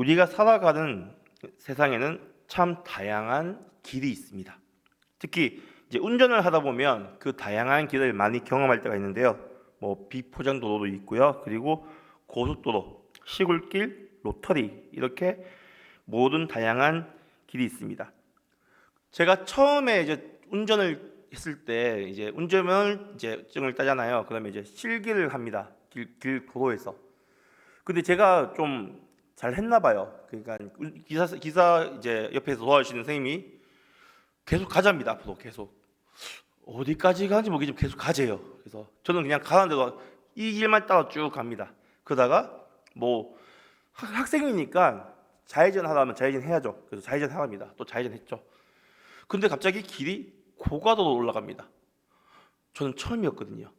우리가 살아가는 세상에는 참 다양한 길이 있습니다. 특히 이제 운전을 하다 보면 그 다양한 길을 많이 경험할 때가 있는데요. 뭐 비포장도로도 있고요. 그리고 고속도로, 시골길, 로터리 이렇게 모든 다양한 길이 있습니다. 제가 처음에 이제 운전을 했을 때 이제 운전을 이제 증을 따잖아요. 그러면 이제 실기를 합니다. 길 도로에서. 근데 제가 좀 잘 했나 봐요. 그러니까 기사 이제 옆에서 도와주시는 선생님이 계속 가자입니다. 앞으로 계속 어디까지 가는지 모르겠지만 계속 가재요. 그래서 저는 그냥 가는 대로 이 길만 따라 쭉 갑니다. 그러다가 뭐 학생이니까 좌회전 하라면 좌회전 해야죠. 그래서 좌회전 하랍니다. 또 좌회전 했죠. 근데 갑자기 길이 고가도로 올라갑니다. 저는 처음이었거든요.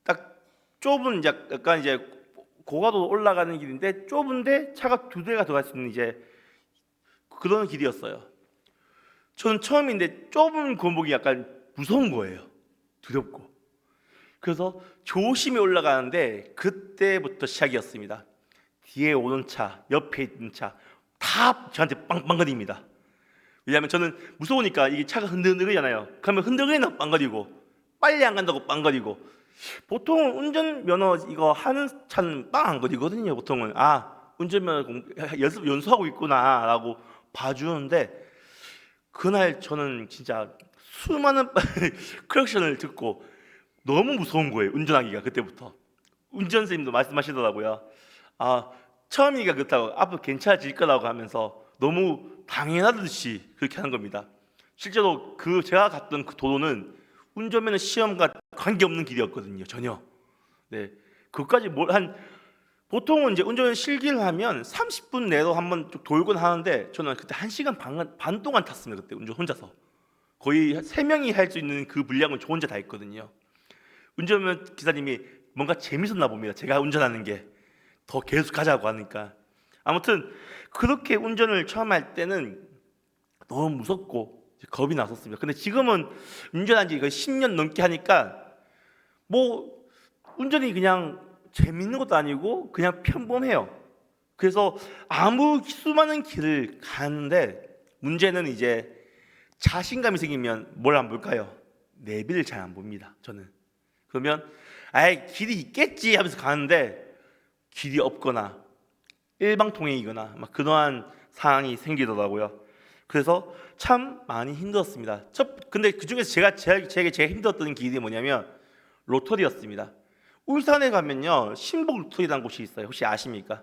딱 좁은 이제 약간 이제 고가도로 올라가는 길인데 좁은데 차가 두 대가 들어갈 수 있는 이제 그런 길이었어요. 저는 처음인데 좁은 골목이 약간 무서운 거예요. 두렵고. 그래서 조심히 올라가는데 그때부터 시작이었습니다. 뒤에 오는 차, 옆에 있는 차 다 저한테 빵빵거립니다. 왜냐하면 저는 무서우니까 이게 차가 흔들흔들이잖아요. 그러면 흔들흔들나 빵거리고 빨리 안 간다고 빵거리고. 보통 운전면허 이거 하는 차는 빵 안 거리거든요. 보통은 운전면허 연수하고 있구나라고 봐주는데 그날 저는 진짜 수많은 크랙션을 듣고 너무 무서운 거예요. 운전하기가 그때부터. 운전 선생님도 말씀하시더라고요. 처음이니까 그렇다고 앞으로 괜찮아질 거라고 하면서 너무 당연하듯이 그렇게 하는 겁니다. 실제로 제가 갔던 그 도로는 운전면허 시험과 관계없는 길이었거든요. 전혀. 네, 그것까지 보통은 이제 운전 실기를 하면 30분 내로 한번 돌곤 하는데 저는 그때 1시간 반 동안 탔습니다. 그때 운전 혼자서 거의 3명이 할 수 있는 그 분량을 저 혼자 다 했거든요. 운전면 기사님이 뭔가 재밌었나 봅니다. 제가 운전하는 게 더 계속 가자고 하니까. 아무튼 그렇게 운전을 처음 할 때는 너무 무섭고 겁이 났었습니다. 근데 지금은 운전한 지 10년 넘게 하니까 뭐 운전이 그냥 재밌는 것도 아니고 그냥 평범해요. 그래서 아무 수많은 길을 가는데 문제는 이제 자신감이 생기면 뭘 안 볼까요? 내비를 잘 안 봅니다. 저는. 그러면 길이 있겠지 하면서 가는데 길이 없거나 일방통행이거나 막 그러한 상황이 생기더라고요. 그래서 참 많이 힘들었습니다. 근데 그 중에서 제게 제일 힘들었던 길이 뭐냐면 로터리였습니다. 울산에 가면요 신복 로터리라는 곳이 있어요. 혹시 아십니까?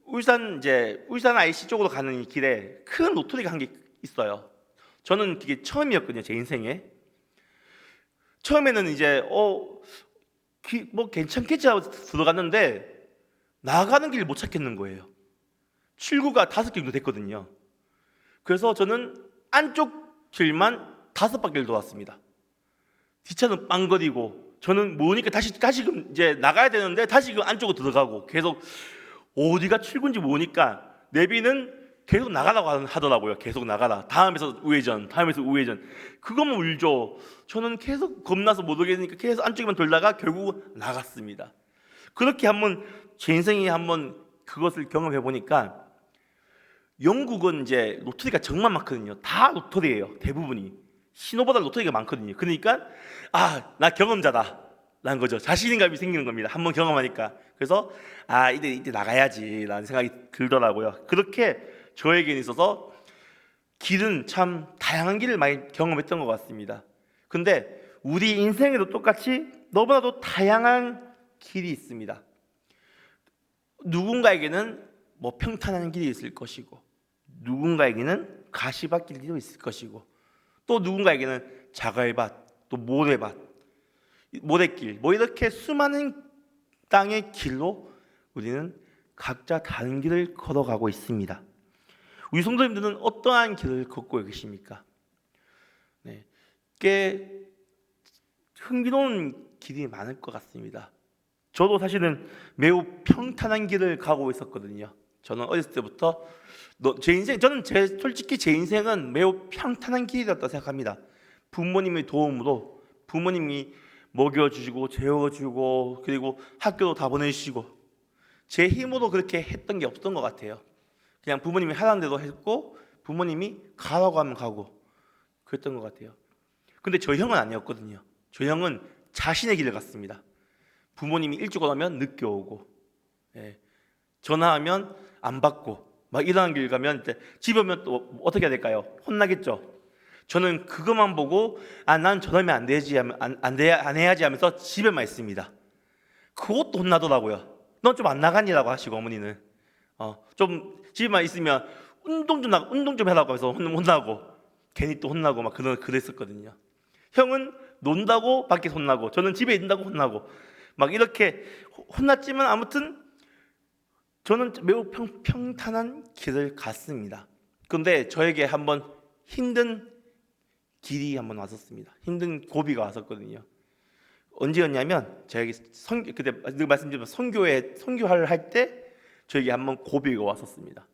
울산 IC 쪽으로 가는 이 길에 큰 로터리가 한 개 있어요. 저는 그게 처음이었거든요. 제 인생에. 처음에는 이제 뭐 괜찮겠지 하고 들어갔는데 나가는 길 못 찾겠는 거예요. 출구가 5개 정도 됐거든요. 그래서 저는 안쪽 길만 5바퀴를 돌았습니다. 뒷차는 빵거리고 저는 모르니까 다시금 이제 나가야 되는데 다시 그 안쪽으로 들어가고 계속 어디가 출구인지 모르니까 내비는 계속 나가라고 하더라고요. 계속 나가라. 다음에서 우회전. 그것만 울죠. 저는 계속 겁나서 못 오겠으니까 계속 안쪽에만 돌다가 결국 나갔습니다. 그렇게 제 인생에 한번 그것을 경험해 보니까 영국은 이제 로터리가 정말 많거든요. 다 로터리예요. 대부분이. 신호보다 로터리가 많거든요. 그러니까 나 경험자다 라는 거죠. 자신감이 생기는 겁니다. 한번 경험하니까. 그래서 이때 나가야지 라는 생각이 들더라고요. 그렇게 저에게 있어서 길은 참 다양한 길을 많이 경험했던 것 같습니다. 근데 우리 인생에도 똑같이 너무나도 다양한 길이 있습니다. 누군가에게는 뭐 평탄한 길이 있을 것이고 누군가에게는 가시밭길도 있을 것이고 또 누군가에게는 자갈밭, 또 모래길 뭐 이렇게 수많은 땅의 길로 우리는 각자 다른 길을 걸어가고 있습니다. 우리 성도님들은 어떠한 길을 걷고 계십니까? 네, 꽤 흥미로운 길이 많을 것 같습니다. 저도 사실은 매우 평탄한 길을 가고 있었거든요. 저는 어렸을 때부터 솔직히 제 인생은 매우 평탄한 길이었다고 생각합니다. 부모님의 도움으로 부모님이 먹여주시고 재워주고 그리고 학교도 다 보내주시고 제 힘으로 그렇게 했던 게 없던 것 같아요. 그냥 부모님이 하라는 대로 했고 부모님이 가라고 하면 가고 그랬던 것 같아요. 근데 저 형은 아니었거든요. 저 형은 자신의 길을 갔습니다. 부모님이 일찍 오면 늦게 오고, 전화하면 안 받고 막 이런 길 가면 이제 집에 오면 또 어떻게 해야 될까요? 혼나겠죠. 저는 그것만 보고 난 저러면 안 되지 안 해야지 하면서 집에만 있습니다. 그것도 혼나더라고요. 넌 좀 안 나가니라고 하시고 어머니는 좀 집에만 있으면 운동 좀 해라고 해서 혼나고 괜히 또 혼나고 막 그랬었거든요. 형은 논다고 밖에 혼나고 저는 집에 있는다고 혼나고 막 이렇게 혼났지만 아무튼 저는 매우 평탄한 길을 갔습니다. 그런데 저에게 한번 힘든 길이 한번 왔었습니다. 힘든 고비가 왔었거든요. 언제였냐면 저에게 그때 말씀드린 선교를 할 때 저에게 한번 고비가 왔었습니다.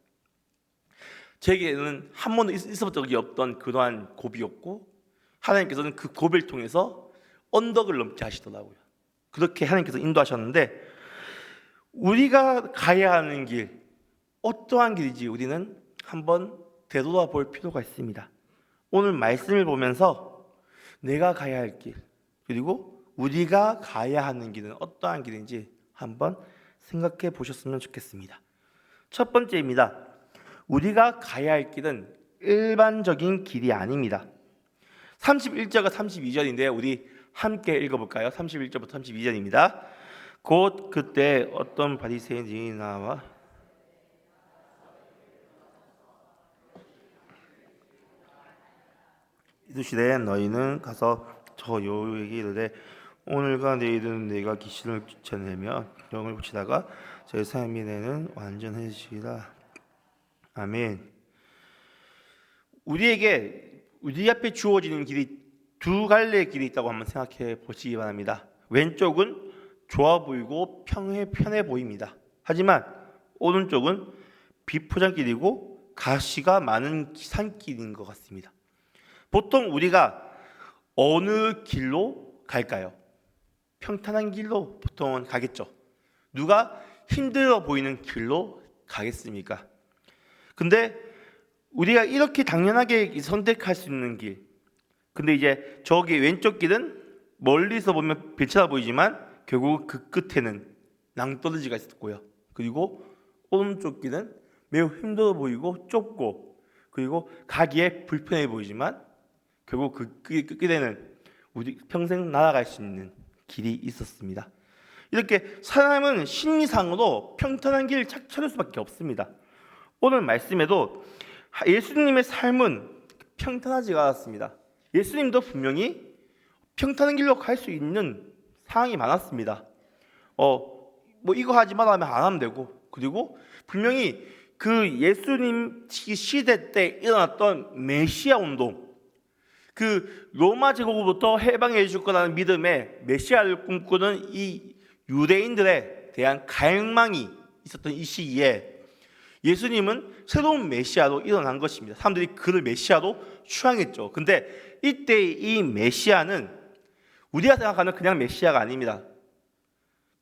저에게는 한 번도 있어본 적이 없던 그러한 고비였고 하나님께서는 그 고비를 통해서 언덕을 넘게 하시더라고요. 그렇게 하나님께서 인도하셨는데 우리가 가야 하는 길 어떠한 길인지 우리는 한번 되돌아볼 필요가 있습니다. 오늘 말씀을 보면서 내가 가야 할 길 그리고 우리가 가야 하는 길은 어떠한 길인지 한번 생각해 보셨으면 좋겠습니다. 첫 번째입니다. 우리가 가야 할 길은 일반적인 길이 아닙니다. 31절과 32절인데 우리 함께 읽어볼까요? 31절부터 32절입니다. 곧 그때 어떤 바리새인이 나와 이르시되 너희는 가서 저 여호와에게 이르되 오늘과 내일은 내가 귀신을 쫓아내며 영을 붙이다가 제 3일에는 완전해지리라. 아멘. 우리 앞에 주어지는 길이 두 갈래의 길이 있다고 한번 생각해 보시기 바랍니다. 왼쪽은 좋아 보이고 편해 보입니다. 하지만 오른쪽은 비포장길이고 가시가 많은 산길인 것 같습니다. 보통 우리가 어느 길로 갈까요? 평탄한 길로 보통은 가겠죠. 누가 힘들어 보이는 길로 가겠습니까? 근데 우리가 이렇게 당연하게 선택할 수 있는 길, 근데 이제 저기 왼쪽 길은 멀리서 보면 괜찮아 보이지만 결국 그 끝에는 낭떠러지가 있었고요. 그리고 오른쪽 길은 매우 힘들어 보이고 좁고 그리고 가기에 불편해 보이지만 결국 그 끝에는 우리 평생 날아갈 수 있는 길이 있었습니다. 이렇게 사람은 심리상으로 평탄한 길을 찾을 수밖에 없습니다. 오늘 말씀에도 예수님의 삶은 평탄하지가 않았습니다. 예수님도 분명히 평탄한 길로 갈 수 있는 상황이 많았습니다. 뭐 이거 하지 마라 하면 안 하면 되고, 그리고 분명히 그 예수님 시대 때 일어났던 메시아 운동, 그 로마 제국으로부터 해방해 줄 거라는 믿음에 메시아를 꿈꾸는 이 유대인들에 대한 갈망이 있었던 이 시기에 예수님은 새로운 메시아로 일어난 것입니다. 사람들이 그를 메시아로 추앙했죠. 근데 이때 이 메시아는 우리가 생각하는 그냥 메시아가 아닙니다.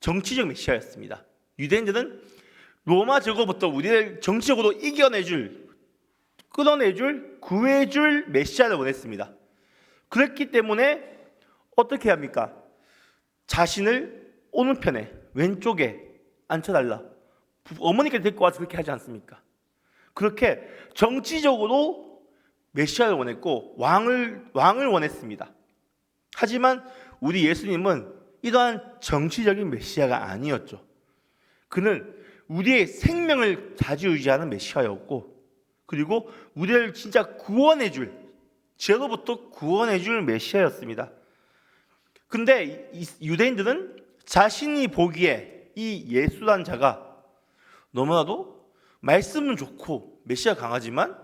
정치적 메시아였습니다. 유대인들은 로마 제국부터 우리를 정치적으로 끌어내줄, 구해줄 메시아를 원했습니다. 그랬기 때문에 어떻게 합니까? 자신을 오른편에 왼쪽에 앉혀달라. 어머니께 데리고 와서 그렇게 하지 않습니까? 그렇게 정치적으로 메시아를 원했고 왕을 원했습니다. 하지만 우리 예수님은 이러한 정치적인 메시아가 아니었죠. 그는 우리의 생명을 좌지우지하는 메시아였고, 그리고 우리를 진짜 구원해줄, 죄로부터 구원해줄 메시아였습니다. 근데 유대인들은 자신이 보기에 이 예수란 자가 너무나도 말씀은 좋고 메시아 강하지만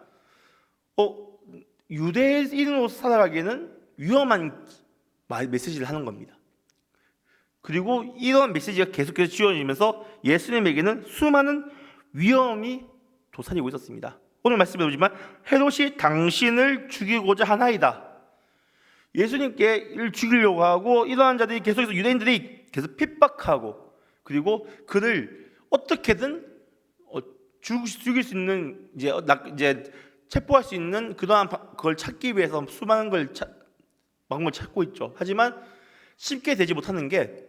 유대인으로 살아가기에는 위험한 메시지를 하는 겁니다. 그리고 이런 메시지가 계속해서 지어지면서 예수님에게는 수많은 위험이 도사리고 있었습니다. 오늘 말씀에 보지만 헤롯이 당신을 죽이고자 하나이다. 예수님께 죽이려고 하고 이러한 자들이 계속해서 유대인들이 계속 핍박하고 그리고 그를 어떻게든 죽일 수 있는 이제 체포할 수 있는 그러한 그걸 찾기 위해서 수많은 방법을 찾고 있죠. 하지만 쉽게 되지 못하는 게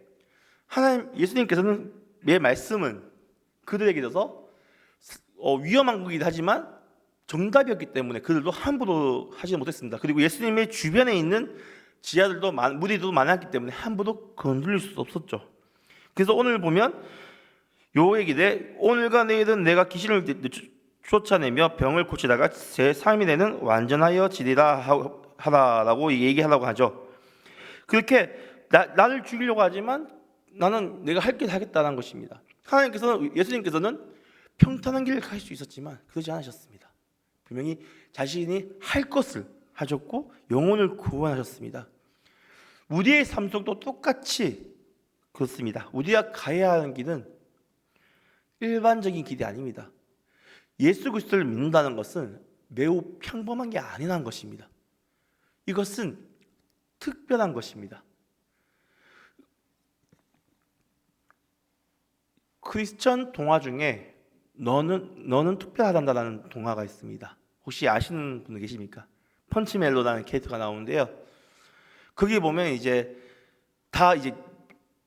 예수님께서는 매 말씀은 그들에게 있어서 위험한 거긴 하지만 정답이었기 때문에 그들도 함부로 하지 못했습니다. 그리고 예수님의 주변에 있는 지하들도 무리도 많았기 때문에 함부로 건드릴 수 없었죠. 그래서 오늘 보면 요 얘기대 오늘과 내일은 내가 귀신을 쫓아내며 병을 고치다가 제 3일에는 완전하여 지리라 하라라고 얘기하라고 하죠. 그렇게 나를 죽이려고 하지만 나는 내가 할 길 하겠다는 것입니다. 예수님께서는 평탄한 길을 갈 수 있었지만 그러지 않으셨습니다. 분명히 자신이 할 것을 하셨고 영혼을 구원하셨습니다. 우리의 삶 속도 똑같이 그렇습니다. 우리가 가야 하는 길은 일반적인 길이 아닙니다. 예수 그리스도를 믿는다는 것은 매우 평범한 게 아니라는 것입니다. 이것은 특별한 것입니다. 크리스천 동화 중에 너는 특별하단다라는 동화가 있습니다. 혹시 아시는 분 계십니까? 펀치멜로라는 캐릭터가 나오는데요. 거기 보면 이제 다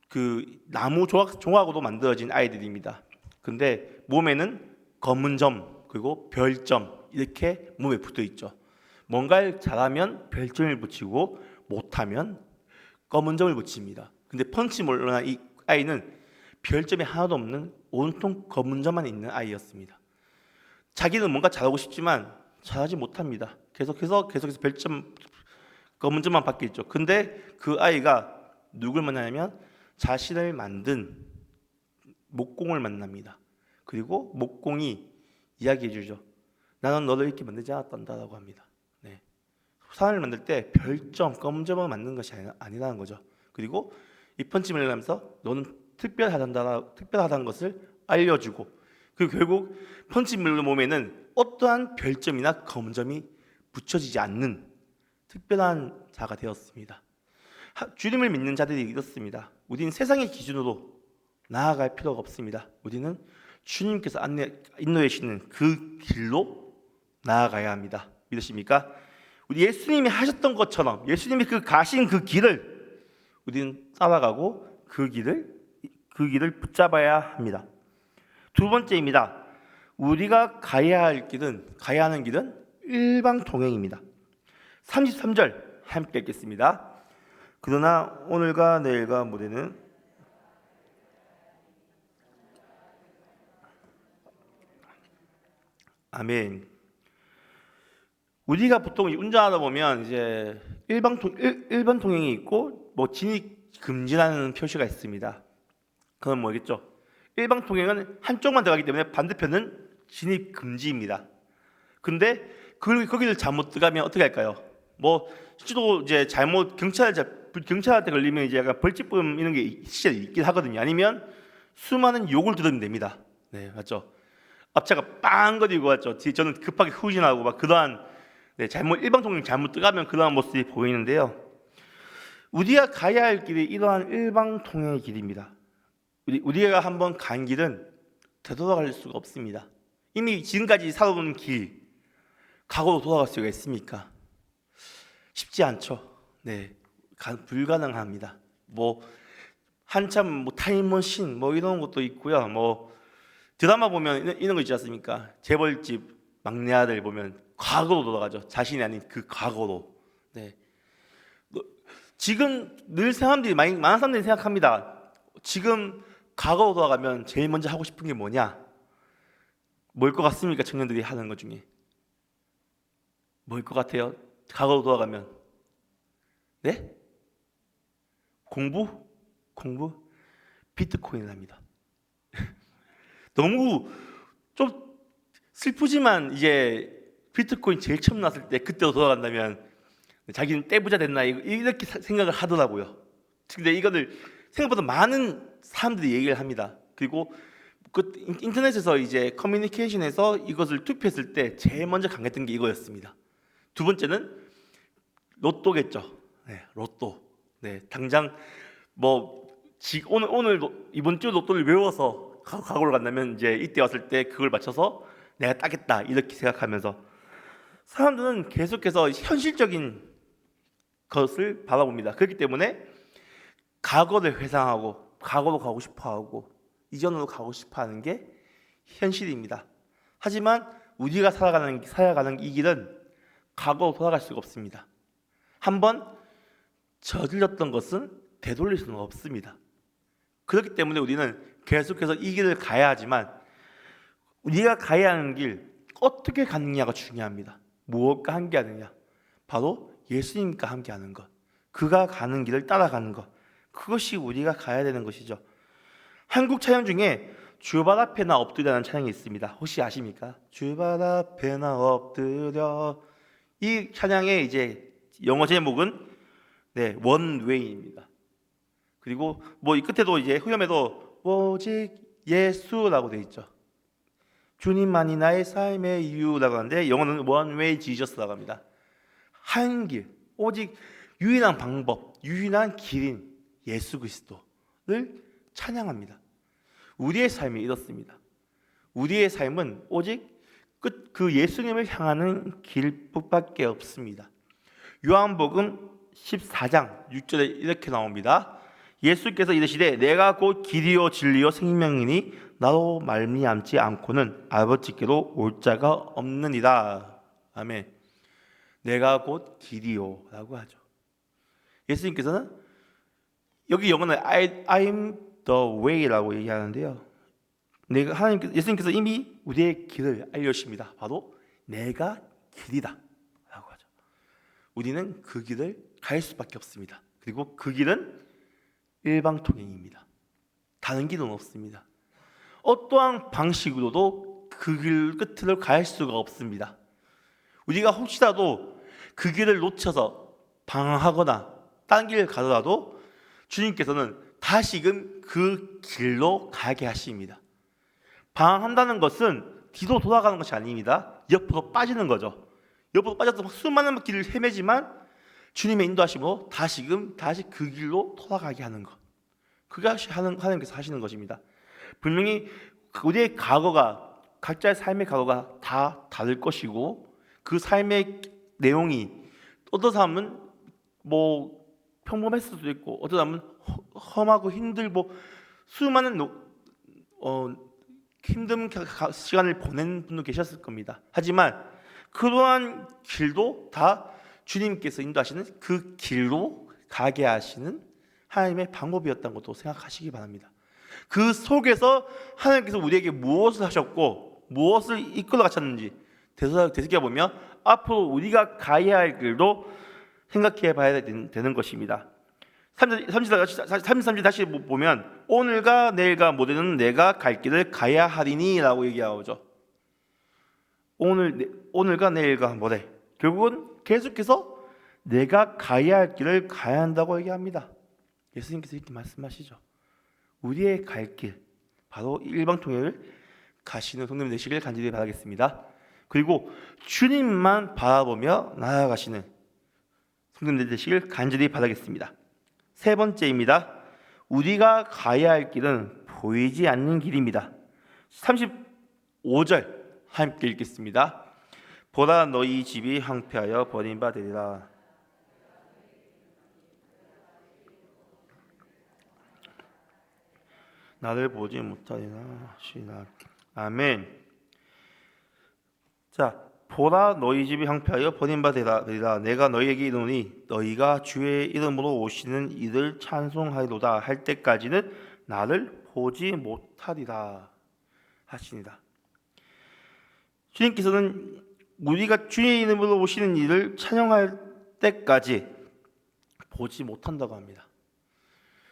그 나무 조각으로 만들어진 아이들입니다. 근데 몸에는 검은 점 그리고 별점 이렇게 몸에 붙어 있죠. 뭔가를 잘하면 별점을 붙이고 못하면 검은 점을 붙입니다. 근데 펀치멜로나 이 아이는 별점이 하나도 없는 온통 검은 점만 있는 아이였습니다. 자기는 뭔가 잘하고 싶지만 잘하지 못합니다. 계속해서 별점 검은 점만 받게 있죠. 근데 그 아이가 누굴 만나냐면 자신을 만든 목공을 만납니다. 그리고 목공이 이야기해 주죠. 나는 너를 이렇게 만들지 않았단다라고 합니다. 네. 사람을 만들 때 별점, 검은 점만 만든 것이 아니라는 거죠. 그리고 이 펀치멜을 하면서 너는 특별하다는 것을 알려주고 그리고 결국 펀치멜로 몸에는 어떠한 별점이나 검은 점이 붙여지지 않는 특별한 자가 되었습니다. 주님을 믿는 자들이 이렇습니다. 우리는 세상의 기준으로 나아갈 필요가 없습니다. 우리는 주님께서 인도해 주시는 그 길로 나아가야 합니다. 믿으십니까? 우리 예수님이 하셨던 것처럼 예수님이 가신 그 길을 우리는 따라가고 그 길을 붙잡아야 합니다. 두 번째입니다. 우리가 가야 하는 길은 일방통행입니다. 33절 함께 읽겠습니다. 그러나 오늘과 내일과 모레는 아멘. 우리가 보통 운전하다 보면 이제 일반 통행이 있고 진입 금지라는 표시가 있습니다. 그건 뭐겠죠? 일방 통행은 한쪽만 들어가기 때문에 반대편은 진입 금지입니다. 근데 거기를 잘못 들어가면 어떻게 할까요? 실제로 이제 잘못 경찰한테 걸리면 이제 약간 벌집금 이런 게 실제 있긴 하거든요. 아니면 수많은 욕을 들으면 됩니다. 네, 맞죠? 앞차가 빵거리고 왔죠. 저는 급하게 후진하고 막 그러한 일방 통행 잘못 들어가면 그러한 모습이 보이는데요. 우리가 가야 할 길이 이러한 일방 통행의 길입니다. 우리가 한번 간 길은 되돌아갈 수가 없습니다. 이미 지금까지 살아온 길 과거로 돌아갈 수가 있습니까? 쉽지 않죠. 네, 불가능합니다. 한참 타임머신 이런 것도 있고요. 드라마 보면 이런 거 있지 않습니까? 재벌집 막내 아들 보면 과거로 돌아가죠. 자신이 아닌 그 과거로. 네. 지금 늘 많은 사람들이 생각합니다. 지금 과거로 돌아가면 제일 먼저 하고 싶은 게 뭐냐? 뭘 것 같습니까? 청년들이 하는 것 중에 뭘 것 같아요? 과거로 돌아가면 네? 공부? 비트코인을 합니다. 너무 좀 슬프지만 이제 비트코인 제일 처음 나왔을 때 그때로 돌아간다면 자기는 떼부자 됐나 이렇게 생각을 하더라고요. 근데 이거를 생각보다 많은 사람들이 얘기를 합니다. 그리고 그 인터넷에서 이제 커뮤니케이션에서 이것을 투표했을 때 제일 먼저 강했던 게 이거였습니다. 두 번째는 로또겠죠. 네, 로또. 네, 당장 오늘 이번 주 로또를 외워서 과거를 간다면 이제 이때 왔을 때 그걸 맞춰서 내가 따겠다 이렇게 생각하면서 사람들은 계속해서 현실적인 것을 바라봅니다. 그렇기 때문에 과거를 회상하고 과거로 가고 싶어하고 이전으로 가고 싶어하는 게 현실입니다. 하지만 우리가 살아가는 이 길은 과거로 돌아갈 수가 없습니다. 한번 저질렀던 것은 되돌릴 수는 없습니다. 그렇기 때문에 우리는 계속해서 이 길을 가야 하지만 우리가 가야 하는 길 어떻게 가느냐가 중요합니다. 무엇과 함께하느냐? 바로 예수님과 함께하는 것, 그가 가는 길을 따라가는 것, 그것이 우리가 가야 되는 것이죠. 한국 찬양 중에 주발 앞에 나 엎드려라는 찬양이 있습니다. 혹시 아십니까? 주발 앞에 나 엎드려. 이 찬양의 이제 영어 제목은 원웨이입니다. 그리고 뭐 이 끝에도 이제 후렴에도 오직 예수라고 되어 있죠. 주님만이 나의 삶의 이유라고 하는데 영어는 one way Jesus라고 합니다. 한 길, 오직 유일한 방법, 유일한 길인 예수 그리스도를 찬양합니다. 우리의 삶이 이렇습니다. 우리의 삶은 오직 그 예수님을 향하는 길밖에 없습니다. 요한복음 14장 6절에 이렇게 나옵니다. 예수께서 이르시되 내가 곧 길이요 진리요 생명이니 나로 말미암지 않고는 아버지께로 올 자가 없느니라. 아멘. 내가 곧 길이요라고 하죠. 예수님께서는 여기 영어는 I'm the way라고 얘기하는데요. 예수님께서 이미 우리의 길을 알려주십니다. 바로 내가 길이다라고 하죠. 우리는 그 길을 갈 수밖에 없습니다. 그리고 그 길은 일방통행입니다. 다른 길은 없습니다. 어떠한 방식으로도 그 길 끝을 갈 수가 없습니다. 우리가 혹시라도 그 길을 놓쳐서 방황하거나 다른 길을 가더라도 주님께서는 다시금 그 길로 가게 하십니다. 방황한다는 것은 뒤로 돌아가는 것이 아닙니다. 옆으로 빠지는 거죠. 옆으로 빠져서 수많은 길을 헤매지만 주님의 인도하심으로 다시 그 길로 돌아가게 하는 것. 그것이 하나님께서 하시는 것입니다. 분명히 우리의 과거가 각자의 삶의 과거가 다 다를 것이고 그 삶의 내용이 어떤 사람은 뭐 평범했을 수도 있고 어떤 사람은 험하고 힘들고 수많은 힘든 시간을 보낸 분도 계셨을 겁니다. 하지만 그러한 길도 다 주님께서 인도하시는 그 길로 가게 하시는 하나님의 방법이었다는 것도 생각하시기 바랍니다. 그 속에서 하나님께서 우리에게 무엇을 하셨고 무엇을 이끌어 가셨는지 되새겨보면 앞으로 우리가 가야 할 길도 생각해 봐야 되는 것입니다. 33절 다시 보면 오늘과 내일과 모레는 내가 갈 길을 가야 하리니 라고 얘기하죠. 오늘과 내일과 모레, 결국은 계속해서 내가 가야 할 길을 가야 한다고 얘기합니다. 예수님께서 이렇게 말씀하시죠. 우리의 갈 길, 바로 일방통행을 가시는 성도님 되시길 간절히 바라겠습니다. 그리고 주님만 바라보며 나아가시는 성도님 되시길 간절히 바라겠습니다. 세 번째입니다. 우리가 가야 할 길은 보이지 않는 길입니다. 35절 함께 읽겠습니다. 보라 너희 집이 황폐하여 버림받으리라. 나를 보지 못하리라 하시나. 아멘. 자, 보라 너희 집이 황폐하여 버림받으리라. 내가 너희에게 이르노니 너희가 주의 이름으로 오시는 이를 찬송하리로다 할 때까지는 나를 보지 못하리라 하시니라. 주님께서는 우리가 주의 이름으로 오시는 이를 찬양할 때까지 보지 못한다고 합니다.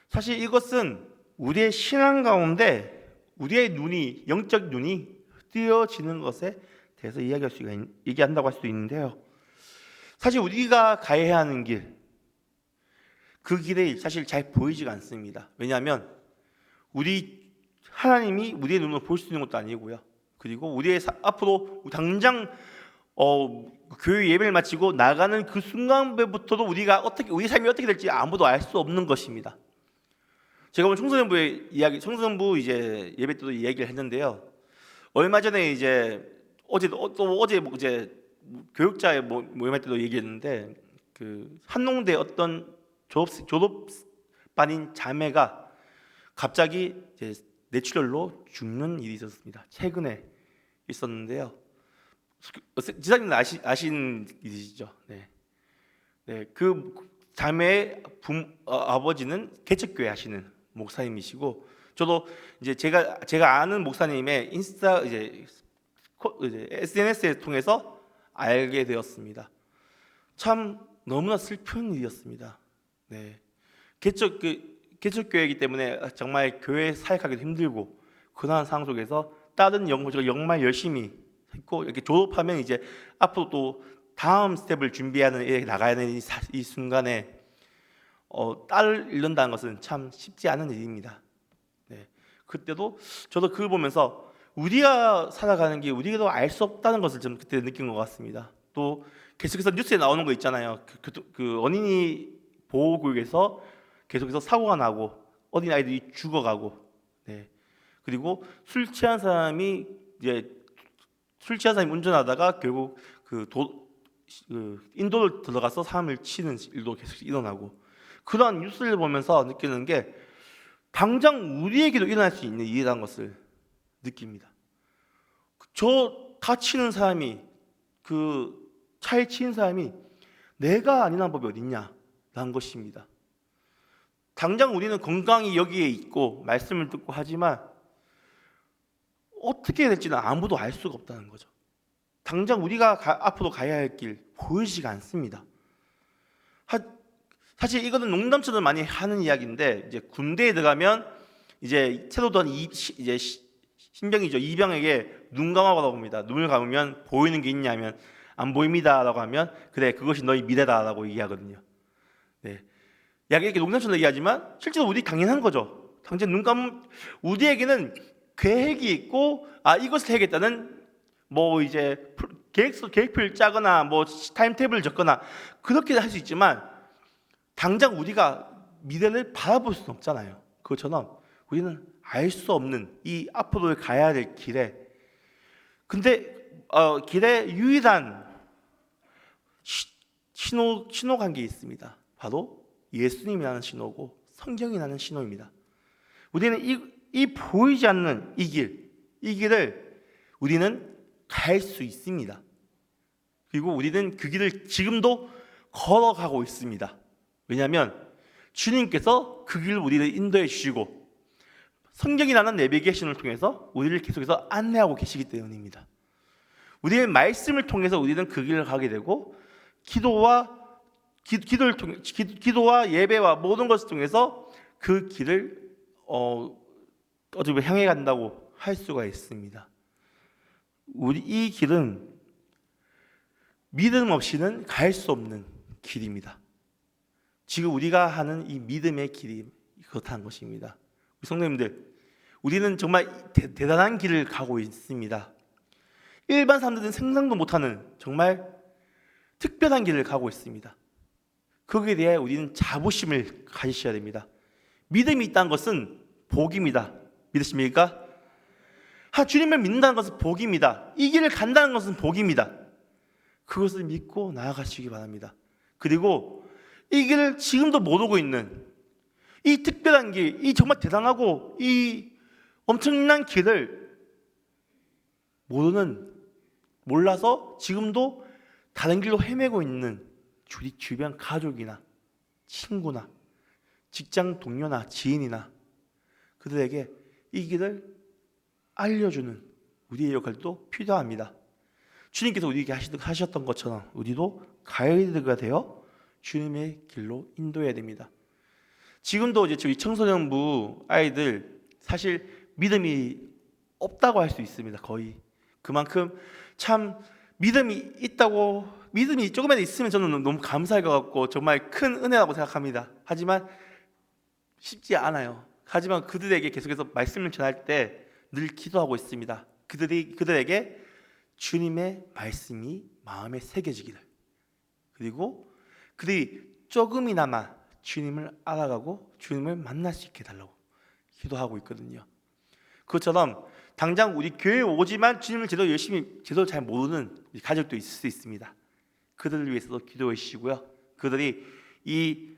사실 이것은 우리의 신앙 가운데 우리의 눈이, 영적 눈이 뜨여지는 것에 대해서 얘기한다고 할 수도 있는데요. 사실 우리가 가야 하는 길, 그 길이 사실 잘 보이지가 않습니다. 왜냐하면 하나님이 우리의 눈으로 볼 수 있는 것도 아니고요. 그리고 우리의 앞으로 당장 교회 예배를 마치고 나가는 그 순간부터도 우리 삶이 어떻게 될지 아무도 알 수 없는 것입니다. 제가 오늘 청소년부 이제 예배 때도 이야기를 했는데요. 얼마 전에 이제 어제 뭐 이제 교육자의 모임할 때도 얘기했는데 그 한농대 어떤 졸업반인 자매가 갑자기 이제 뇌출혈로 죽는 일이 있었습니다. 최근에 있었는데요. 지사님 아시는 일이시죠? 네. 네, 그 자매의 아버지는 개척교회 하시는 목사님이시고, 저도 이제 제가 아는 목사님의 인스타 이제 SNS에 통해서 알게 되었습니다. 참 너무나 슬픈 일이었습니다. 네, 개척교회이기 때문에 정말 교회 사역하기도 힘들고 그러한 상황 속에서 다른 연구를 정말 열심히 했고, 이렇게 졸업하면 이제 앞으로 또 다음 스텝을 준비하는 에 나가야 되는 이 순간에 딸을 잃는다는 것은 참 쉽지 않은 일입니다. 네, 그때도 저도 그걸 보면서 우리가 살아가는 게 우리도 알 수 없다는 것을 좀 그때 느낀 것 같습니다. 또 계속해서 뉴스에 나오는 거 있잖아요. 그 어린이 보호구역에서 계속해서 사고가 나고 어린 아이들이 죽어가고, 네, 그리고 술 취한 사람이 운전하다가 결국 인도를 들어가서 사람을 치는 일도 계속 일어나고, 그러한 뉴스를 보면서 느끼는 게 당장 우리에게도 일어날 수 있는 일이라는 것을 느낍니다. 저 다치는 사람이, 그 차에 치인 사람이 내가 아니란 법이 어딨냐라는 것입니다. 당장 우리는 건강히 여기에 있고 말씀을 듣고 하지만 어떻게 해야 될지는 아무도 알 수가 없다는 거죠. 당장 우리가 앞으로 가야 할 길 보이지가 않습니다. 사실 이거는 농담처럼 많이 하는 이야기인데, 이제 군대에 들어가면 이제 새로 던 이제 신병이죠. 이병에게 눈 감아보라고 합니다. 눈을 감으면 보이는 게 있냐면 안 보입니다라고 하면 그래, 그것이 너희 미래다라고 얘기하거든요. 네, 이렇게 농담처럼 얘기하지만 실제로 우리 당연한 거죠. 당장 눈 감으면 우리에게는 계획이 있고, 이것을 해야겠다는 이제 계획표를 짜거나 타임테이블을 적거나 그렇게 할 수 있지만, 당장 우리가 미래를 바라볼 수는 없잖아요. 그것처럼 우리는 알 수 없는 이 앞으로 가야 될 길에, 근데 길에 유일한 신호가 한 게 있습니다. 바로 예수님이라는 신호고 성경이라는 신호입니다. 우리는 이 보이지 않는 이 길을 우리는 갈 수 있습니다. 그리고 우리는 그 길을 지금도 걸어가고 있습니다. 왜냐하면 주님께서 그 길을 우리를 인도해 주시고 성경이라는 내비게이션을 통해서 우리를 계속해서 안내하고 계시기 때문입니다. 우리의 말씀을 통해서 우리는 그 길을 가게 되고, 기도와 예배와 모든 것을 통해서 그 길을 어떻게 보면 향해 간다고 할 수가 있습니다. 이 길은 믿음 없이는 갈 수 없는 길입니다. 지금 우리가 하는 이 믿음의 길이 그렇다는 것입니다. 우리 성도님들, 우리는 정말 대단한 길을 가고 있습니다. 일반 사람들은 생각도 못하는 정말 특별한 길을 가고 있습니다. 거기에 대해 우리는 자부심을 가지셔야 됩니다. 믿음이 있다는 것은 복입니다. 믿으십니까? 주님을 믿는다는 것은 복입니다. 이 길을 간다는 것은 복입니다. 그것을 믿고 나아가시기 바랍니다. 그리고 이 길을 지금도 모르고 있는 이 특별한 길, 이 정말 대단하고 이 엄청난 길을 몰라서 지금도 다른 길로 헤매고 있는 우리 주변 가족이나 친구나 직장 동료나 지인이나 그들에게 이 길을 알려주는 우리의 역할도 필요합니다. 주님께서 우리에게 하셨던 것처럼 우리도 가이드가 되어 주님의 길로 인도해야 됩니다. 지금도 이제 저희 청소년부 아이들 사실 믿음이 없다고 할 수 있습니다. 거의 그만큼 참 믿음이 조금이라도 있으면 저는 너무 감사할 것 같고 정말 큰 은혜라고 생각합니다. 하지만 쉽지 않아요. 하지만 그들에게 계속해서 말씀을 전할 때 늘 기도하고 있습니다. 그들에게 주님의 말씀이 마음에 새겨지기를, 그리고 그들이 조금이나마 주님을 알아가고 주님을 만날 수 있게 해달라고 기도하고 있거든요. 그것처럼 당장 우리 교회에 오지만 주님을 제대로 잘 모르는 가족도 있을 수 있습니다. 그들을 위해서도 기도해 주시고요. 그들이 이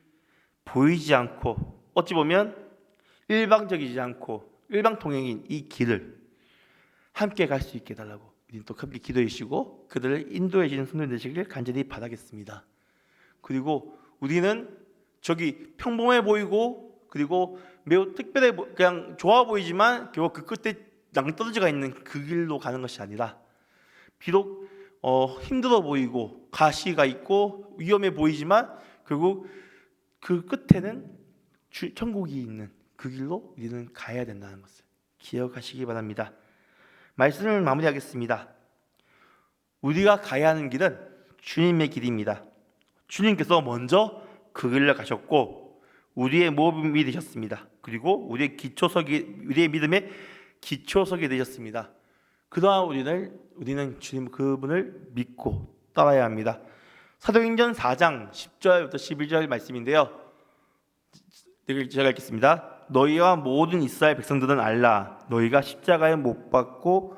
보이지 않고 어찌 보면 일방적이지 않고 일방통행인 이 길을 함께 갈 수 있게 해달라고 우리는 또 함께 기도해 주시고 그들을 인도해 주시는 성도님 되시길 간절히 바라겠습니다. 그리고 우리는 저기 평범해 보이고 그리고 매우 특별해 그냥 좋아 보이지만 결국 그 끝에 낭떠러지가 있는 그 길로 가는 것이 아니라 비록 힘들어 보이고 가시가 있고 위험해 보이지만 결국 그 끝에는 천국이 있는 그 길로 우리는 가야 된다는 것을 기억하시기 바랍니다. 말씀을 마무리하겠습니다. 우리가 가야 하는 길은 주님의 길입니다. 주님께서 먼저 그 길을 가셨고 우리의 모범이 되셨습니다. 그리고 우리의 믿음의 기초석이 되셨습니다. 그동안 우리는 주님 그분을 믿고 따라야 합니다. 사도행전 4장 10절부터 11절 말씀인데요. 제가 읽겠습니다. 너희와 모든 이스라엘 백성들은 알라. 너희가 십자가에 못 박고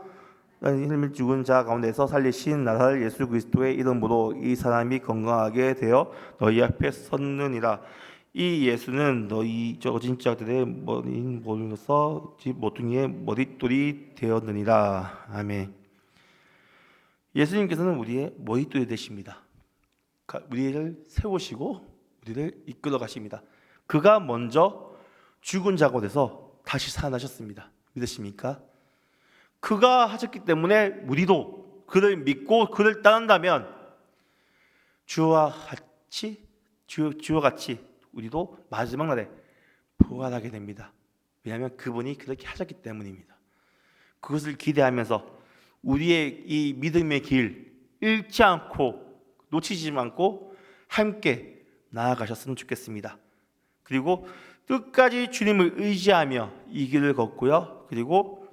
힘을 죽은 자 가운데서 살리신 나사렛 예수 그리스도의 이름으로 이 사람이 건강하게 되어 너희 앞에 섰느니라. 이 예수는 너희 어진자들의 머리로서 모퉁이의 머릿돌이 되었느니라. 아멘. 예수님께서는 우리의 머릿돌이 되십니다. 우리를 세우시고 우리를 이끌어 가십니다. 그가 먼저 죽은 자가 돼서 다시 살아나셨습니다. 믿으십니까? 그가 하셨기 때문에 우리도 그를 믿고 그를 따른다면 주와 같이 우리도 마지막 날에 부활하게 됩니다. 왜냐하면 그분이 그렇게 하셨기 때문입니다. 그것을 기대하면서 우리의 이 믿음의 길 잃지 않고 놓치지 않고 함께 나아가셨으면 좋겠습니다. 그리고 끝까지 주님을 의지하며 이 길을 걷고요. 그리고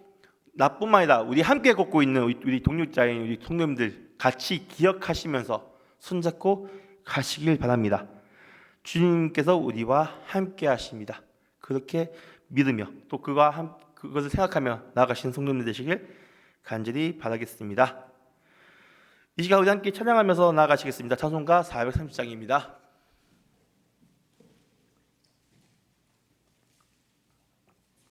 나뿐만 아니라 우리 함께 걷고 있는 우리 동역자인 우리 성도님들 같이 기억하시면서 손잡고 가시길 바랍니다. 주님께서 우리와 함께 하십니다. 그렇게 믿으며 또 그것을 생각하며 나아가시는 성도님들 되시길 간절히 바라겠습니다. 이 시간 우리 함께 찬양하면서 나아가시겠습니다. 찬송가 430장입니다.